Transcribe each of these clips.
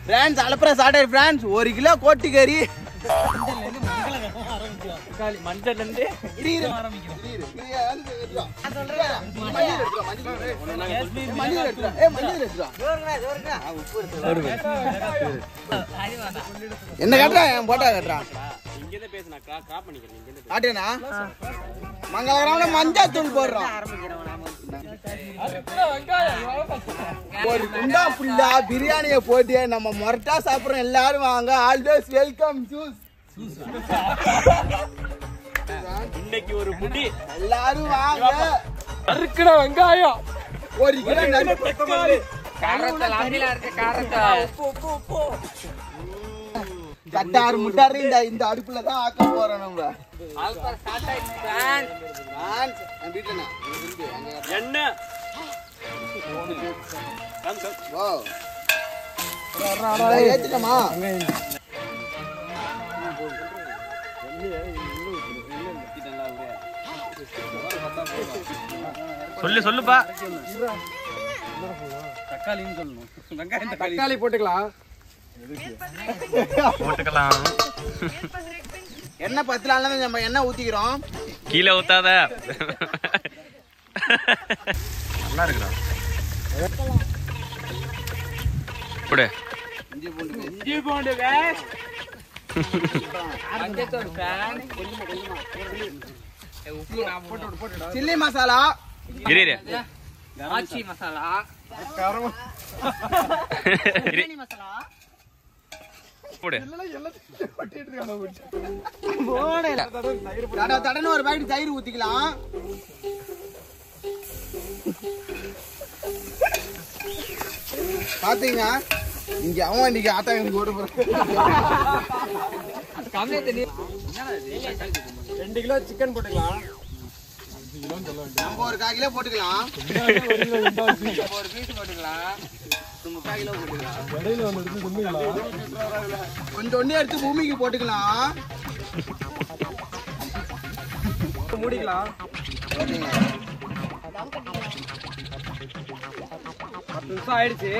France அலப்பற chatter France 1 kilo கோட்டிக்கறி மஞ்சள் இருந்து என்ன கட்டுறா போட்டா கட்டுறான் மங்களகரமான மஞ்சள் தூள் போடுறோம் ஒரு குண்டா புல்லா பிரியாணிய போட்டு நம்ம மொரட்டா சாப்பிடுறோம் எல்லாரும் வாங்க ஆல்வேஸ் வெல்கம் ஜூஸ் இன்னைக்கு ஒரு முடி எல்லாரும் வாங்க அறுக்கட வெங்காயம் 1 கிலோ தக்காளி காரத்தல அடியில இருக்க காரத்தல போ கட்டார் முட்டார் இந்த அடுப்புல தான் ஆக்க போறோம் நம்ம ஆல்பா ஸ்டார்ட் ஆயிடுச்சு ஃப்ரான்ஸ் நான் வீட்லனா என்ன வா ஏத்துக்கமா சொல்லுப்பா தக்காளின்னு சொல்லணும் வெங்காயம் தக்காளி போட்டுக்கலாம் எண்ணெய் பத்தலாம்ல நம்ம எண்ணெய் ஊத்திக்கிறோம் கீழே ஊத்தாத நல்லா இருக்குடா போடு இஞ்சி பூண்டு வேஸ் மஞ்சத்தூள் ஃபேன் உப்பு நான் போட்டு சில்லி மசாலா இரு ஆச்சி மசாலா காரம் பிரியாணி மசாலா போடு எல்லாத்தையும் போட்டுட்டு இருக்கானே போடல தடன ஒரு பாக்கெட் தயிர் ஊத்திக்கலாம் பாத்தீங்க இங்க அவன் இன்னைக்கு ஆட்டா எனக்கு ஓட போறான் கம்மியா தண்ணி 2 கிலோ சிக்கன் போட்டுக்கலாம் நம்ம ஒரு 1/4 கிலோ போட்டுக்கலாம் ஒரு பீஸ் போட்டுக்கலாம் 3/4 கிலோ போட்டுக்கலாம் கொஞ்சம் ஒண்ணே எடுத்து பூமிக்கு போட்டுக்கலாம் மூடிக்கலாம் 10 நிமிஷம் ஆயிடுச்சு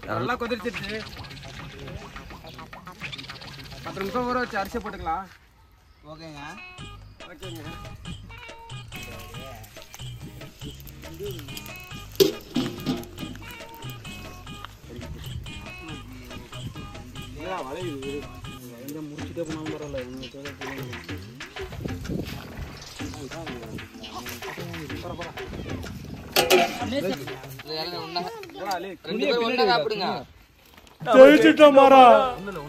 நல்லா கொதிச்சிருச்சு 10 நிமிஷம் ஊற வச்சு அரிசி போட்டுக்கலாம் ஓகேங்க முடிச்சுட்டே போனாலும் பரவாயில்ல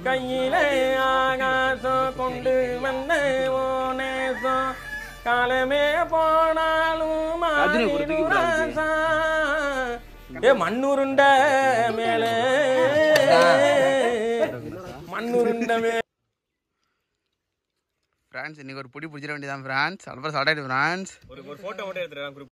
கையிலே ஆகாசம் கொண்டு வந்த ஓனேசம் காலமே போனாலும் மண்ணுருண்ட மேல மண்ணுருண்ட மேல ஃப்ரான்ஸ் இன்னைக்கு ஒரு புடி பிடிச்சிட வேண்டியதான் ஃப்ரான்ஸ் அல்பா சாப்பிட்டு ஃப்ரான்ஸ் ஒரு போட்டோ மட்டும் எடுத்துறேன்